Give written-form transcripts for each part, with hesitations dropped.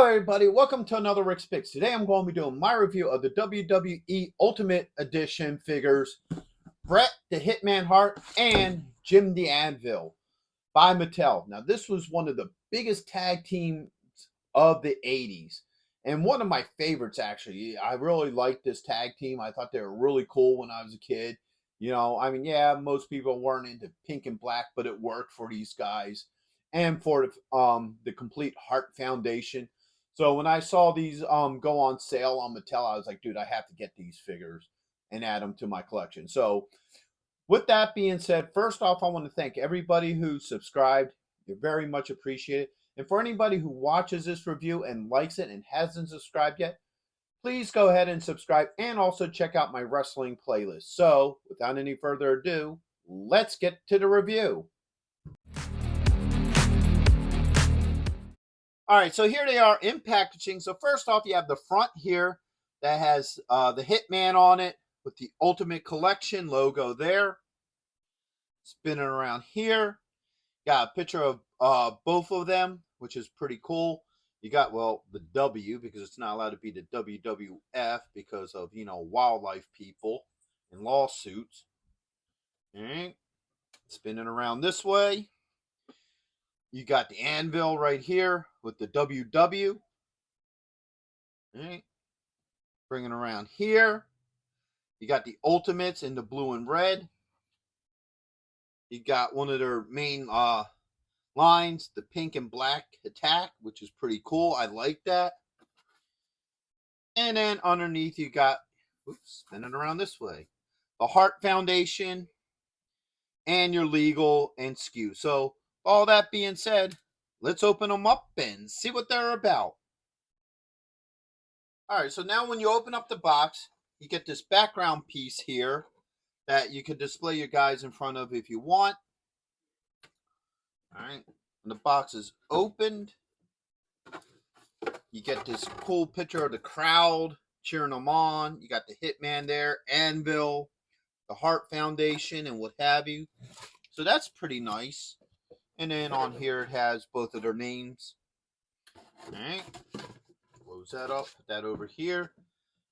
everybody, welcome to another Rick's Picks. Today I'm going to be doing my review of the WWE Ultimate Edition figures, Bret the Hitman Hart and Jim the Anvil by Mattel. Now this was one of the biggest tag teams of the 80s and one of my favorites actually. I really liked this tag team. I thought they were really cool when I was a kid. Yeah, most people weren't into pink and black, but it worked for these guys and for the complete Hart Foundation. So when I saw these go on sale on Mattel, I was like, dude, I have to get these figures and add them to my collection. So with that being said, first off, I want to thank everybody who subscribed. You're very much appreciated. And for anybody who watches this review and likes it and hasn't subscribed yet, please go ahead and subscribe and also check out my wrestling playlist. So without any further ado, let's get to the review. All right, so here they are in packaging. So first off, you have the front here that has the Hitman on it with the Ultimate Collection logo there. Spinning around here. Got a picture of both of them, which is pretty cool. You got, well, the W, because it's not allowed to be the WWF because of, wildlife people and lawsuits. All right. Spinning around this way. You got the Anvil right here with the WW. All right. Bringing around here. You got the Ultimates in the blue and red. You got one of their main lines, the pink and black attack, which is pretty cool. I like that. And then underneath you got, spinning around this way, the Hart Foundation and your legal and SKU. So all that being said, let's open them up and see what they're about. All right, so now when you open up the box, you get this background piece here that you can display your guys in front of if you want. All right, when the box is opened, you get this cool picture of the crowd cheering them on. You got the Hitman there, Anvil, the Hart Foundation, and what have you. So that's pretty nice. And then on here it has both of their names. All right, close that up, put that over here.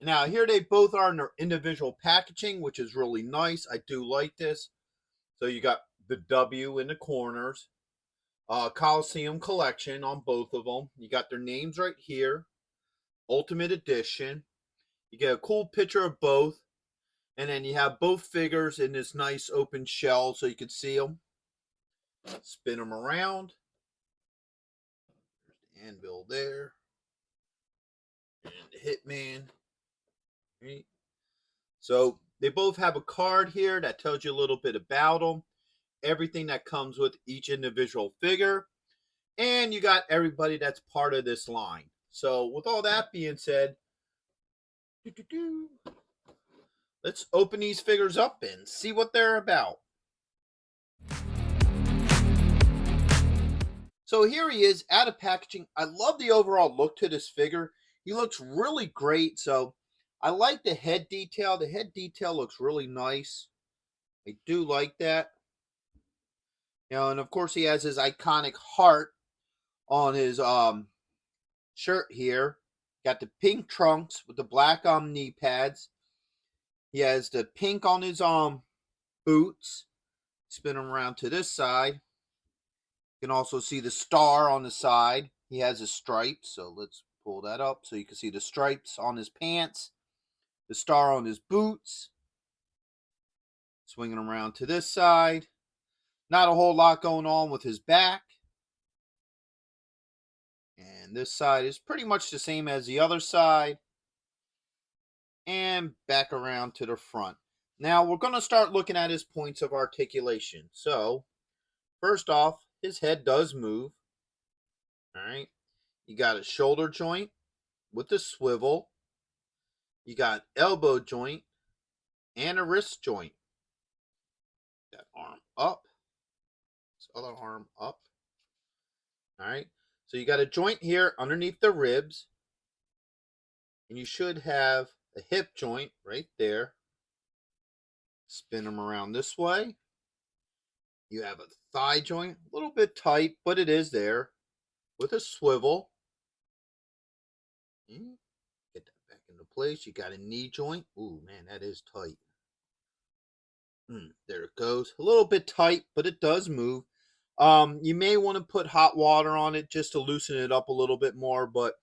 Now here they both are in their individual packaging, which is really nice. I do like this. So you got the W in the corners. Coliseum Collection on both of them. You got their names right here. Ultimate Edition. You get a cool picture of both. And then you have both figures in this nice open shell so you can see them. Spin them around. There's the Anvil there. And the Hitman. Right. So they both have a card here that tells you a little bit about them. Everything that comes with each individual figure. And you got everybody that's part of this line. So with all that being said, let's open these figures up and see what they're about. So here he is out of packaging. I love the overall look to this figure. He looks really great. So I like the head detail. The head detail looks really nice. I do like that. And of course he has his iconic heart on his shirt here. Got the pink trunks with the black knee pads. He has the pink on his boots. Spin them around to this side. You can also see the star on the side. He has his stripes, so let's pull that up so you can see the stripes on his pants. The star on his boots. Swinging around to this side. Not a whole lot going on with his back. And this side is pretty much the same as the other side. And back around to the front. Now we're going to start looking at his points of articulation. So, first off, his head does move. All right. You got a shoulder joint with the swivel. You got elbow joint and a wrist joint. That arm up. This other arm up. All right. So you got a joint here underneath the ribs. And you should have a hip joint right there. Spin them around this way. You have a thigh joint, a little bit tight, but it is there, with a swivel. Okay. Get that back into place. You got a knee joint. Ooh, man, that is tight. There it goes. A little bit tight, but it does move. You may want to put hot water on it just to loosen it up a little bit more, but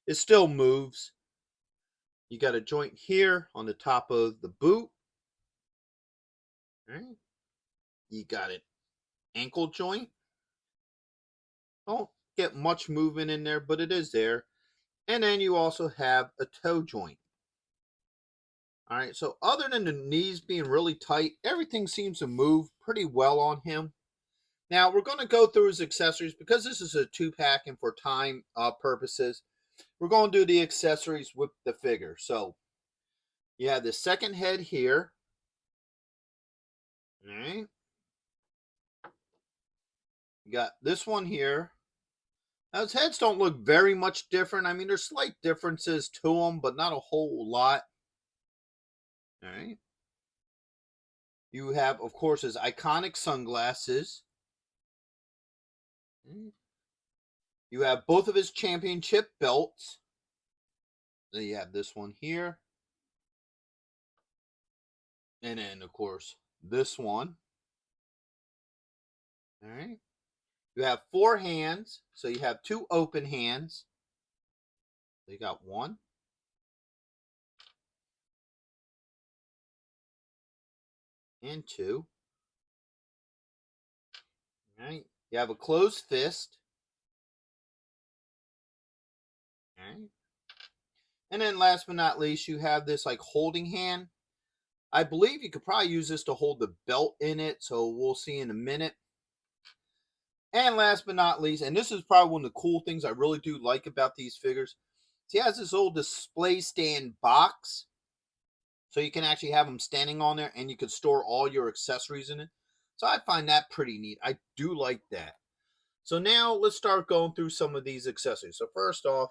it still moves. You got a joint here on the top of the boot. All right. You got an ankle joint. Don't get much movement in there, but it is there. And then you also have a toe joint. All right, so other than the knees being really tight, everything seems to move pretty well on him. Now, we're going to go through his accessories because this is a 2-pack and for time purposes. We're going to do the accessories with the figure. So, you have the second head here. All right. You got this one here. Now, his heads don't look very much different. I mean, there's slight differences to them, but not a whole lot. All right. You have, of course, his iconic sunglasses. You have both of his championship belts. Then you have this one here. And then, of course, this one. All right. You have 4 hands. So you have 2 open hands. So you got 1. And 2. All right. You have a closed fist. All right. And then last but not least, you have this like holding hand. I believe you could probably use this to hold the belt in it. So we'll see in a minute. And last but not least, and this is probably one of the cool things I really do like about these figures. He has this old display stand box. So you can actually have them standing on there and you can store all your accessories in it. So I find that pretty neat. I do like that. So now let's start going through some of these accessories. So first off,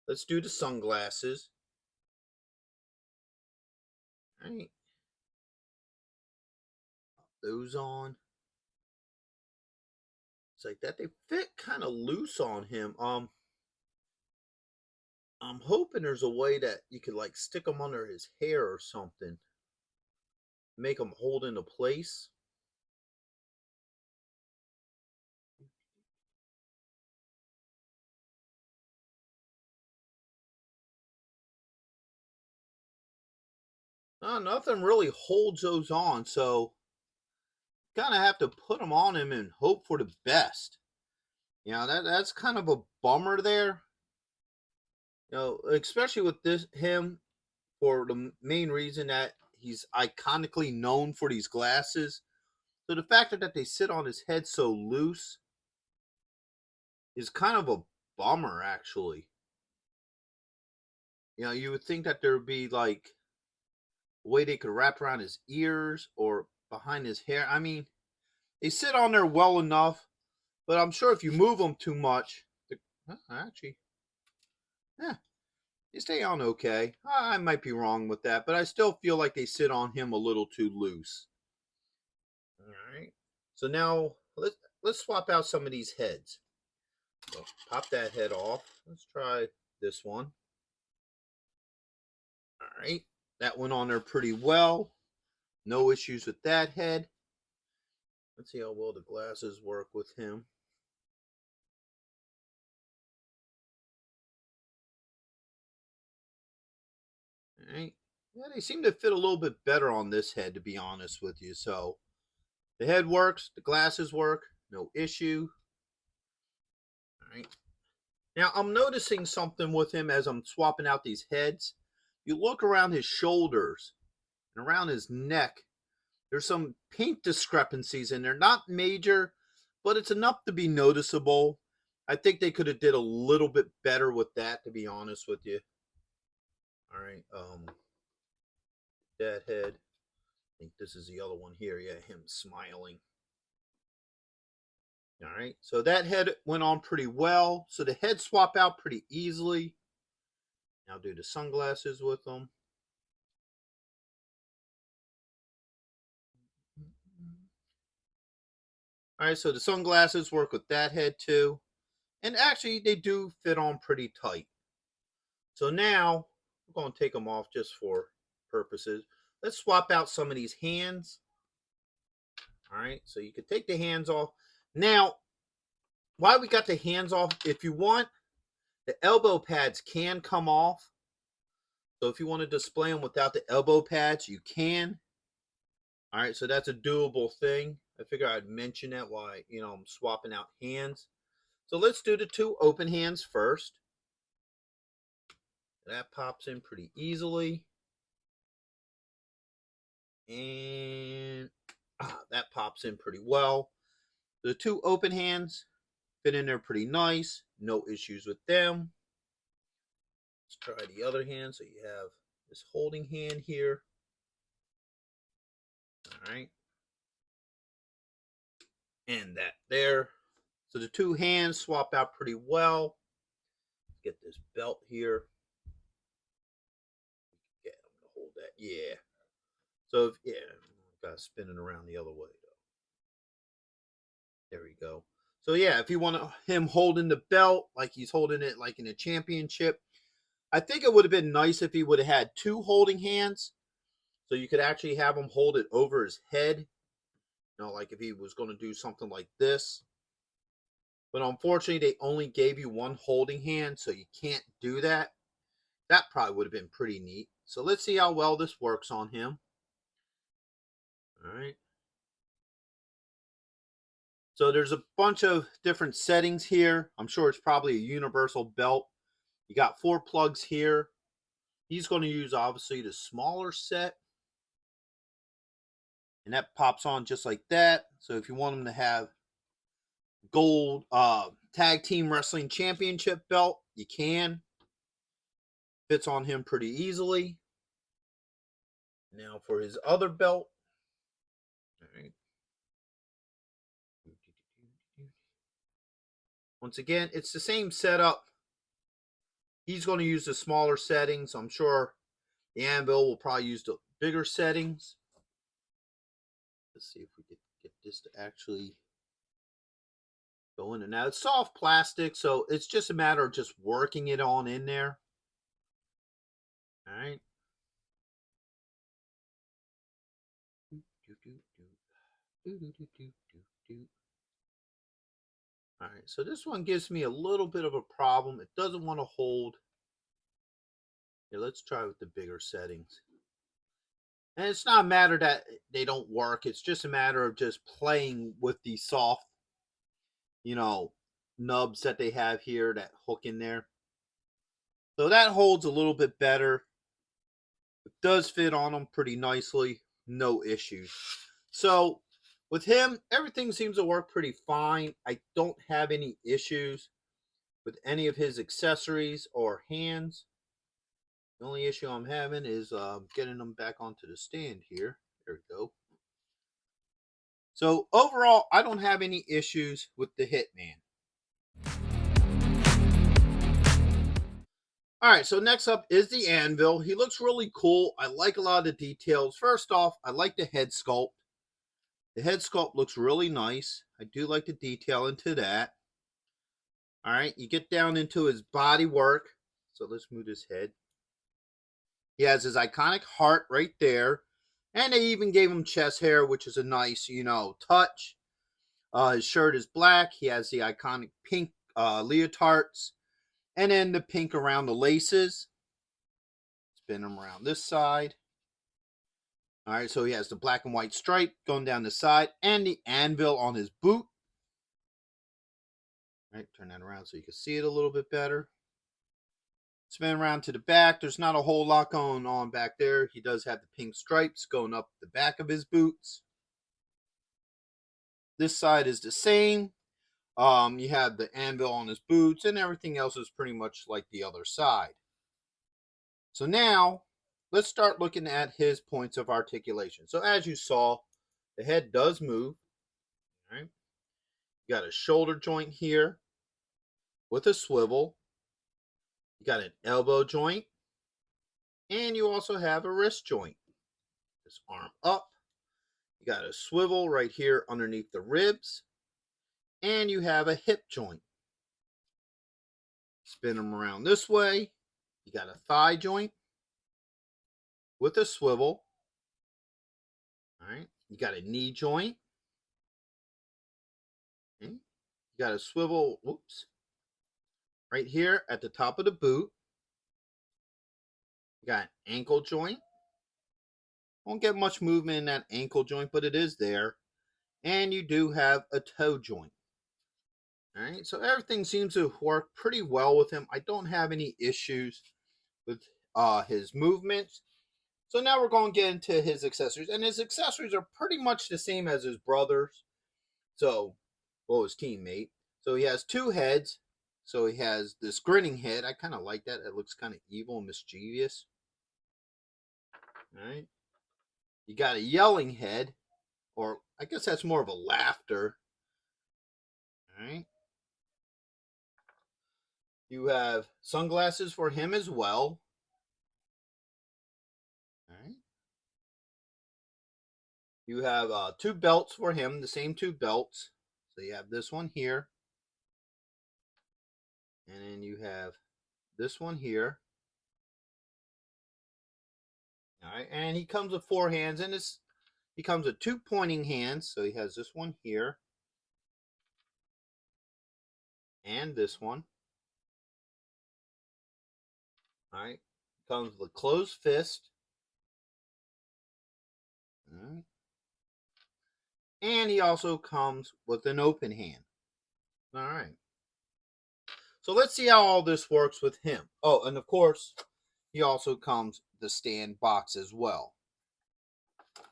let's do the sunglasses. All right. Put those on. It's like that. They fit kind of loose on him. I'm hoping there's a way that you could like stick them under his hair or something. Make them hold into place. Nothing really holds those on, so kind of have to put them on him and hope for the best. You know, that's kind of a bummer there. You know, especially with him for the main reason that he's iconically known for these glasses. So the fact that they sit on his head so loose is kind of a bummer, actually. You know, you would think that there would be like a way they could wrap around his ears or behind his hair. I mean, they sit on there well enough, but I'm sure if you move them too much, actually, yeah, they stay on okay. I might be wrong with that, but I still feel like they sit on him a little too loose. All right. So now let's swap out some of these heads. So pop that head off. Let's try this one. All right. That went on there pretty well. No issues with that head. Let's see how well the glasses work with him. All right. Yeah, they seem to fit a little bit better on this head, to be honest with you. So the head works, the glasses work, no issue. All right. Now I'm noticing something with him as I'm swapping out these heads. You look around his shoulders and around his neck. There's some paint discrepancies in there. Not major, but it's enough to be noticeable. I think they could have did a little bit better with that, to be honest with you. All right. That head. I think this is the other one here. Yeah, him smiling. All right. So that head went on pretty well. So the head swap out pretty easily. Now do the sunglasses with them. All right. So the sunglasses work with that head too. And actually, they do fit on pretty tight. So now we're going to take them off just for purposes. Let's swap out some of these hands. All right, so you can take the hands off. Now, why we got the hands off, if you want, the elbow pads can come off. So if you want to display them without the elbow pads, you can. All right, so that's a doable thing. I figure I'd mention that while I'm swapping out hands. So let's do the two open hands first. That pops in pretty easily. And that pops in pretty well. The two open hands fit in there pretty nice. No issues with them. Let's try the other hand. So you have this holding hand here. All right. And that there. So the two hands swap out pretty well. Get this belt here. Yeah, I'm going to hold that. Yeah. So, got to spin it around the other way, though. There we go. So, yeah, if you want him holding the belt like he's holding it like in a championship, I think it would have been nice if he would have had two holding hands. So you could actually have him hold it over his head. Like if he was going to do something like this. But unfortunately, they only gave you one holding hand, so you can't do that. That probably would have been pretty neat. So let's see how well this works on him. All right. So there's a bunch of different settings here. I'm sure it's probably a universal belt. You got 4 plugs here. He's going to use, obviously, the smaller set. And that pops on just like that. So if you want him to have gold tag team wrestling championship belt, you can. Fits on him pretty easily. Now for his other belt. All right. Once again, it's the same setup. He's going to use the smaller settings. I'm sure the Anvil will probably use the bigger settings. Let's see if we can get this to actually go in. And now it's soft plastic, so it's just a matter of just working it on in there. All right. All right, so this one gives me a little bit of a problem. It doesn't want to hold. Here, let's try with the bigger settings. And it's not a matter that they don't work. It's just a matter of just playing with the soft, nubs that they have here that hook in there. So that holds a little bit better. It does fit on them pretty nicely. No issues. So with him, everything seems to work pretty fine. I don't have any issues with any of his accessories or hands. The only issue I'm having is getting them back onto the stand here. There we go. So overall, I don't have any issues with the Hitman. All right, so next up is the Anvil. He looks really cool. I like a lot of the details. First off, I like the head sculpt. The head sculpt looks really nice. I do like the detail into that. All right, you get down into his body work. So let's move his head. He has his iconic heart right there. And they even gave him chest hair, which is a nice, touch. His shirt is black. He has the iconic pink leotards. And then the pink around the laces. Spin him around this side. All right, so he has the black and white stripe going down the side. And the anvil on his boot. All right, turn that around so you can see it a little bit better. Spin around to the back. There's not a whole lot going on back there. He does have the pink stripes going up the back of his boots. This side is the same. You have the anvil on his boots, and everything else is pretty much like the other side. So now, let's start looking at his points of articulation. So as you saw, the head does move. All right. You got a shoulder joint here with a swivel. You got an elbow joint. And you also have a wrist joint. This arm up. You got a swivel right here underneath the ribs. And you have a hip joint. Spin them around this way. You got a thigh joint with a swivel. All right. You got a knee joint. Okay. You got a swivel, whoops, right here at the top of the boot. You got an ankle joint. Won't get much movement in that ankle joint, but it is there. And you do have a toe joint. All right, so everything seems to work pretty well with him. I don't have any issues with his movements. So now we're going to get into his accessories. And his accessories are pretty much the same as his brother's. So, well, his teammate. So he has two heads. So he has this grinning head. I kind of like that. It looks kind of evil and mischievous. All right. You got a yelling head. Or I guess that's more of a laughter. All right. You have sunglasses for him as well. All right. You have two belts for him, the same two belts. So you have this one here. And then you have this one here. All right. And he comes with four hands. And he comes with two pointing hands. So he has this one here. And this one. All right. Comes with a closed fist. All right. And he also comes with an open hand. All right. So let's see how all this works with him. Oh, and of course, he also comes the stand box as well. All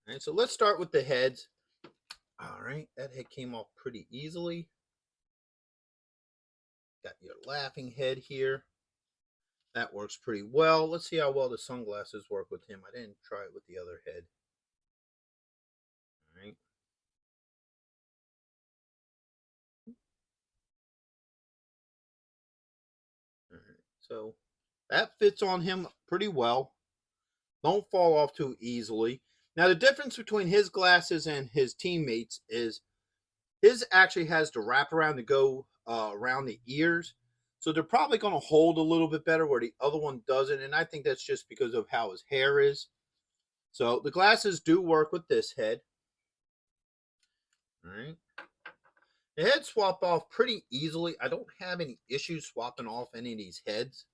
right, so let's start with the heads. All right, that head came off pretty easily. Got your laughing head here. That works pretty well. Let's see how well the sunglasses work with him. I didn't try it with the other head. All right. All right. So that fits on him pretty well. Don't fall off too easily. Now, the difference between his glasses and his teammates is his actually has the wraparound to go around the ears. So they're probably going to hold a little bit better where the other one doesn't. And I think that's just because of how his hair is. So the glasses do work with this head. All right. The heads swap off pretty easily. I don't have any issues swapping off any of these heads.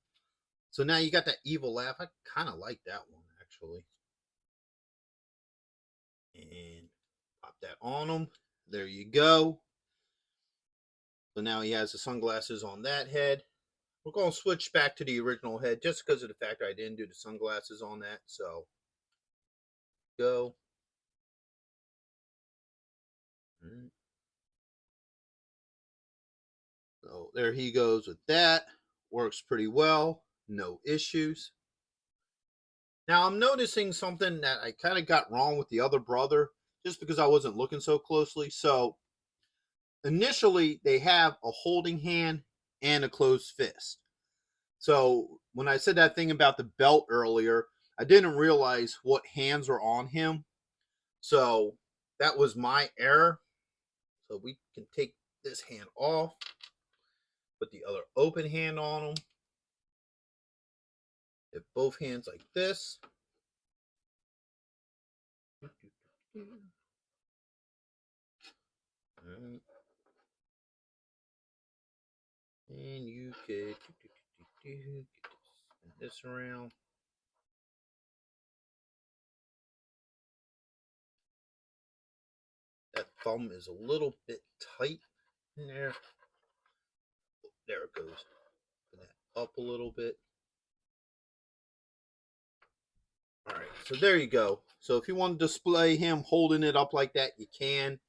So now you got that evil laugh. I kind of like that one, actually. And pop that on him. There you go. So now he has the sunglasses on that head. We're going to switch back to the original head just because of the fact that I didn't do the sunglasses on that. So, go. Right. So, there he goes with that. Works pretty well. No issues. Now, I'm noticing something that I kind of got wrong with the other brother just because I wasn't looking so closely. So, initially, they have a holding hand and a closed fist. So when I said that thing about the belt earlier, I didn't realize what hands were on him. So that was my error. So we can take this hand off, put the other open hand on him. If both hands like this. Right. And you could get this around. That thumb is a little bit tight in there. There it goes. Put that up a little bit. All right, so there you go. So if you want to display him holding it up like that, you can.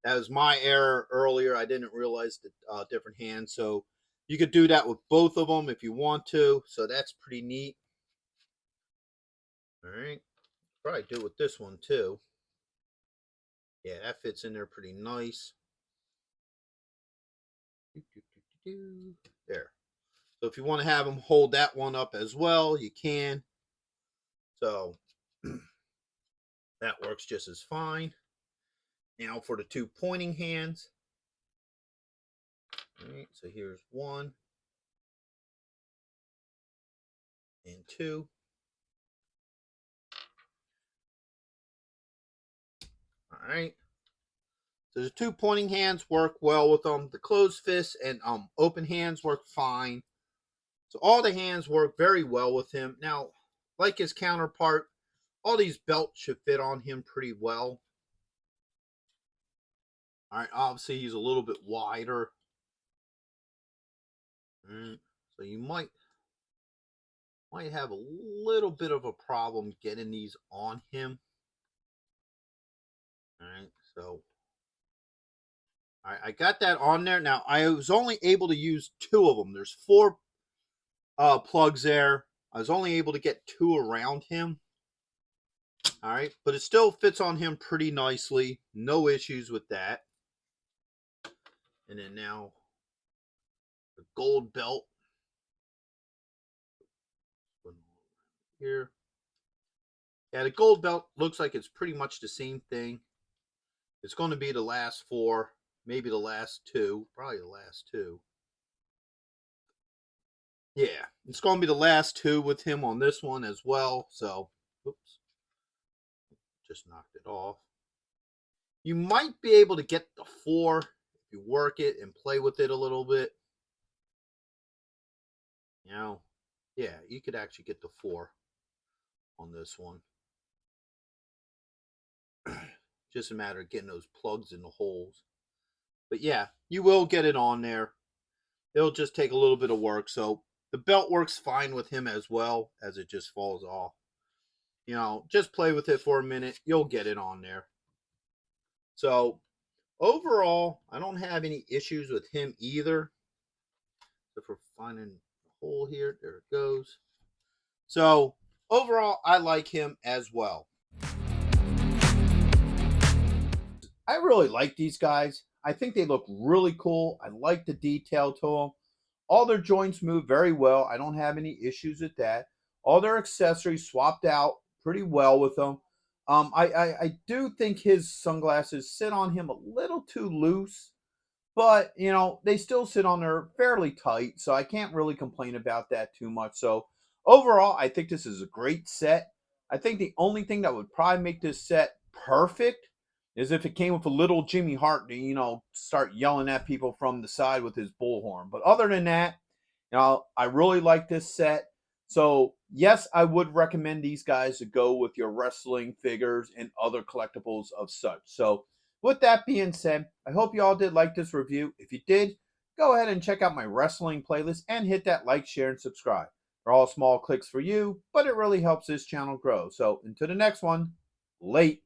That was my error earlier. I didn't realize the different hands. So you could do that with both of them if you want to. So that's pretty neat. All right. Probably do it with this one too. Yeah, that fits in there pretty nice. There. So if you want to have them hold that one up as well, you can. So that works just as fine. Now for the two pointing hands. All right, so here's one. and 2. All right. So the 2 pointing hands work well with them. The closed fists and open hands work fine. So all the hands work very well with him. Now, like his counterpart, all these belts should fit on him pretty well. All right, obviously he's a little bit wider. So you might have a little bit of a problem getting these on him. All right, so all right, I got that on there. Now I was only able to use 2 of them. There's 4 plugs there. I was only able to get 2 around him. All right, but it still fits on him pretty nicely. No issues with that. And then now the gold belt here. Yeah, the gold belt looks like it's pretty much the same thing. It's going to be the last 4, maybe the last 2, probably the last 2. Yeah, it's going to be the last 2 with him on this one as well. So, oops, just knocked it off. You might be able to get the 4 if you work it and play with it a little bit. You know, yeah, you could actually get the 4 on this one. Just a matter of getting those plugs in the holes. But yeah, you will get it on there. It'll just take a little bit of work. So the belt works fine with him as well, as it just falls off. You know, just play with it for a minute. You'll get it on there. So overall, I don't have any issues with him either. So for finding a hole here, there it goes. So overall, I like him as well. I really like these guys. I think they look really cool. I like the detail to them. All their joints move very well. I don't have any issues with that. All their accessories swapped out pretty well with them. I do think his sunglasses sit on him a little too loose, but you know they still sit on there fairly tight, so I can't really complain about that too much. So overall, I think this is a great set. I think the only thing that would probably make this set perfect is if it came with a little Jimmy Hart to, you know, start yelling at people from the side with his bullhorn. But other than that, you know, I really like this set. So, yes, I would recommend these guys to go with your wrestling figures and other collectibles of such. So, with that being said, I hope you all did like this review. If you did, go ahead and check out my wrestling playlist and hit that like, share, and subscribe. They're all small clicks for you, but it really helps this channel grow. So, until the next one, late.